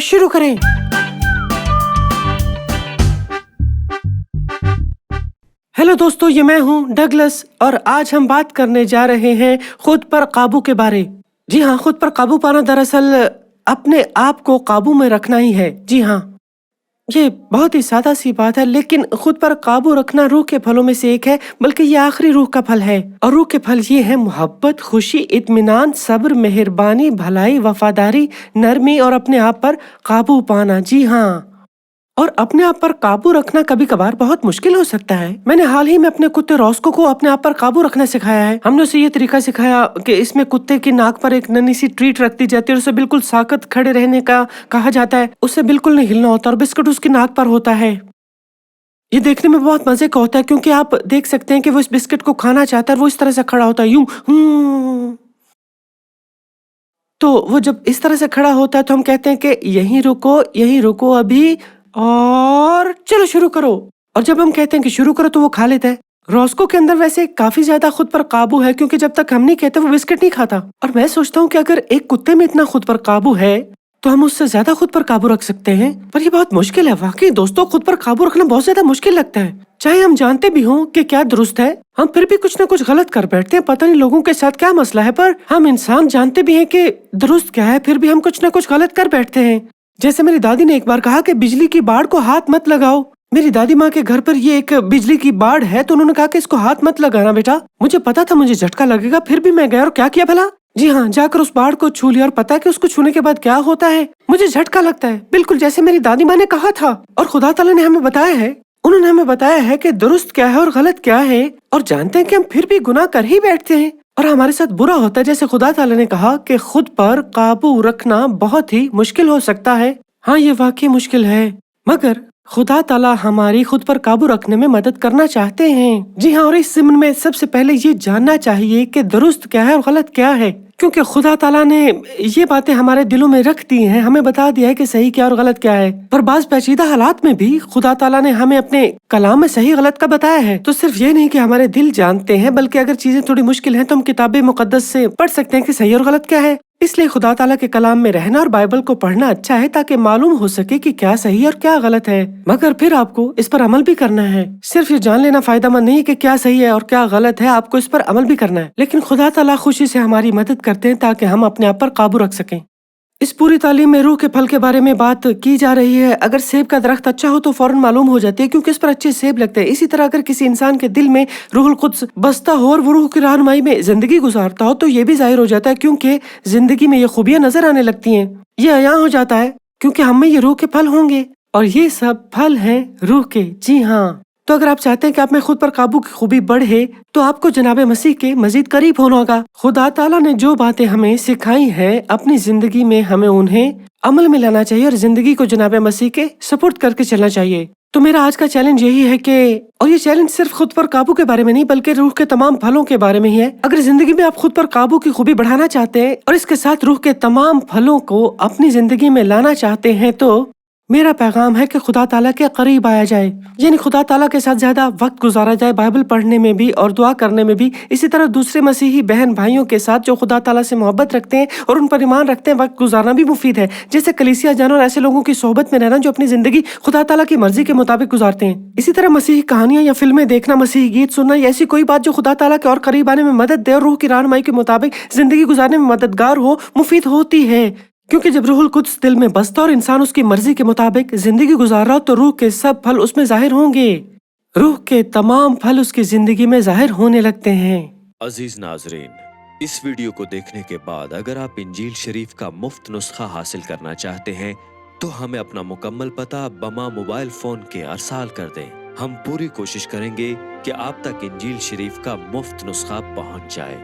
शुरू करें। हेलो दोस्तों, ये मैं हूँ डगलस और आज हम बात करने जा रहे हैं खुद पर काबू के बारे। जी हाँ, खुद पर काबू पाना दरअसल अपने आप को काबू में रखना ही है। जी हाँ, ये बहुत ही सादा सी बात है, लेकिन खुद पर काबू रखना रूह के फलों में से एक है, बल्कि ये आखिरी रूह का फल है। और रूह के फल ये है मोहब्बत, खुशी, इत्मीनान, सब्र, मेहरबानी, भलाई, वफादारी, नरमी और अपने आप पर काबू पाना। जी हाँ, और अपने आप पर काबू रखना कभी कभार बहुत मुश्किल हो सकता है। मैंने हाल ही में अपने कुत्ते रॉस्को को अपने आप पर काबू रखना सिखाया है। हमने उसे ये तरीका सिखाया कि इसमें कुत्ते की नाक पर एक नन्ही सी ट्रीट रखती जाती है और उसे बिल्कुल साकत खड़े रहने का कहा जाता है। उसे बिल्कुल नहीं हिलना होता और बिस्कुट उसकी नाक पर होता है। ये देखने में बहुत मजे का होता है क्योंकि आप देख सकते हैं कि वो इस बिस्किट को खाना चाहता है और वो इस तरह से खड़ा होता है, यूं। तो वो जब इस तरह से खड़ा होता है तो हम कहते हैं कि यहीं रुको अभी, और चलो शुरू करो। और जब हम कहते हैं कि शुरू करो तो वो खा लेता है। रॉस्को के अंदर वैसे काफी ज्यादा खुद पर काबू है क्योंकि जब तक हम नहीं कहते वो बिस्किट नहीं खाता। और मैं सोचता हूँ कि अगर एक कुत्ते में इतना खुद पर काबू है तो हम उससे ज्यादा खुद पर काबू रख सकते हैं। पर ये बहुत मुश्किल है वाकई दोस्तों, खुद पर काबू रखना बहुत ज्यादा मुश्किल लगता है। चाहे हम जानते भी हों कि क्या दुरुस्त है, हम फिर भी कुछ न कुछ गलत कर बैठते हैं। पता नहीं लोगों के साथ क्या मसला है, पर हम इंसान जानते भी हैं कि दुरुस्त क्या है, फिर भी हम कुछ न कुछ गलत कर बैठते हैं। जैसे मेरी दादी ने एक बार कहा कि बिजली की बाड़ को हाथ मत लगाओ। मेरी दादी माँ के घर पर ये एक बिजली की बाड़ है तो उन्होंने कहा कि इसको हाथ मत लगाना बेटा। मुझे पता था मुझे झटका लगेगा, फिर भी मैं गया और क्या किया भला? जी हाँ, जाकर उस बाड़ को छू लिया और पता है कि उसको छूने के बाद क्या होता है? मुझे झटका लगता है, बिल्कुल जैसे मेरी दादी माँ ने कहा था। और खुदा ताला ने हमें बताया है, उन्होंने हमें बताया है कि दुरुस्त क्या है और गलत क्या है। और जानते हैं कि हम फिर भी गुनाह कर ही बैठते हैं और हमारे साथ बुरा होता है। जैसे खुदा ताला ने कहा कि खुद पर काबू रखना बहुत ही मुश्किल हो सकता है। हाँ, ये वाकई मुश्किल है, मगर खुदा ताला हमारी खुद पर काबू रखने में मदद करना चाहते हैं। जी हाँ, और इस ज़िम्न में सबसे पहले ये जानना चाहिए कि दुरुस्त क्या है और गलत क्या है, क्योंकि खुदा ताला ने ये बातें हमारे दिलों में रख दी हैं, हमें बता दिया है कि सही क्या और गलत क्या है। पर बाज़ पेचीदा हालात में भी खुदा ताला ने हमें अपने कलाम में सही गलत का बताया है। तो सिर्फ ये नहीं कि हमारे दिल जानते हैं, बल्कि अगर चीजें थोड़ी मुश्किल हैं तो हम किताबे मुकद्दस से पढ़ सकते हैं कि सही और गलत क्या है। इसलिए खुदा ताला के कलाम में रहना और बाइबल को पढ़ना अच्छा है ताकि मालूम हो सके कि क्या सही और क्या गलत है। मगर फिर आपको इस पर अमल भी करना है। सिर्फ ये जान लेना फायदा मंद नहीं है कि क्या सही है और क्या गलत है, आपको इस पर अमल भी करना है। लेकिन खुदा ताला खुशी से हमारी मदद करते हैं ताकि हम अपने आप पर काबू रख सकें। इस पूरी तालीम में रूह के फल के बारे में बात की जा रही है। अगर सेब का दरख्त अच्छा हो तो फौरन मालूम हो जाती है क्योंकि इस पर अच्छे सेब लगते हैं। इसी तरह अगर किसी इंसान के दिल में रूहुल कुद्स बसता हो और वो रूह की रहनुमाई में जिंदगी गुजारता हो तो ये भी जाहिर हो जाता है क्योंकि जिंदगी में ये खूबियां नजर आने लगती हैं। ये अयां हो जाता है क्योंकि हम में ये रूह के फल होंगे और ये सब फल हैं रूह के। जी हाँ, तो अगर आप चाहते हैं कि आप में खुद पर काबू की खूबी बढ़े तो आपको जनाबे मसीह के मजीद करीब होना होगा। खुदा ताला ने जो बातें हमें सिखाई हैं अपनी जिंदगी में हमें उन्हें अमल में लाना चाहिए और जिंदगी को जनाबे मसीह के सुपुर्द करके चलना चाहिए। तो मेरा आज का चैलेंज यही है कि, और ये चैलेंज सिर्फ खुद पर काबू के बारे में नहीं बल्कि रूह के तमाम फलों के बारे में ही है। अगर जिंदगी में आप खुद पर काबू की खूबी बढ़ाना चाहते हैं और इसके साथ रूह के तमाम फलों को अपनी जिंदगी में लाना चाहते हैं तो मेरा पैगाम है कि खुदा ताला के करीब आया जाए, यानी खुदा ताला के साथ ज्यादा वक्त गुजारा जाए, बाइबल पढ़ने में भी और दुआ करने में भी। इसी तरह दूसरे मसीही बहन भाइयों के साथ जो खुदा ताला से मोहब्बत रखते हैं और उन पर ईमान रखते हैं, वक्त गुजारना भी मुफीद है। जैसे कलीसिया जाना और ऐसे लोगों की सोहबत में रहना जो अपनी जिंदगी खुदा ताला की मर्जी के मुताबिक गुजारते हैं। इसी तरह मसीही कहानियां या फिल्में देखना, मसीही गीत सुनना या ऐसी कोई बात जो खुदा ताला के और करीब आने में मदद दे और रूह की रहनुमाई के मुताबिक जिंदगी गुजारने में मददगार हो, मुफीद होती है। क्योंकि जब रूहुल कुद्स दिल में बसता और इंसान उसकी मर्जी के मुताबिक जिंदगी गुजार रहा हो तो रूह के सब फल उसमें जाहिर होंगे। रूह के तमाम फल उसकी जिंदगी में जाहिर होने लगते हैं। अजीज नाजरीन, इस वीडियो को देखने के बाद अगर आप इंजील शरीफ का मुफ्त नुस्खा हासिल करना चाहते हैं तो हमें अपना मुकम्मल पता बमा मोबाइल फोन के अरसाल कर दें। हम पूरी कोशिश करेंगे कि आप तक इंजील शरीफ का मुफ्त नुस्खा पहुंच जाए।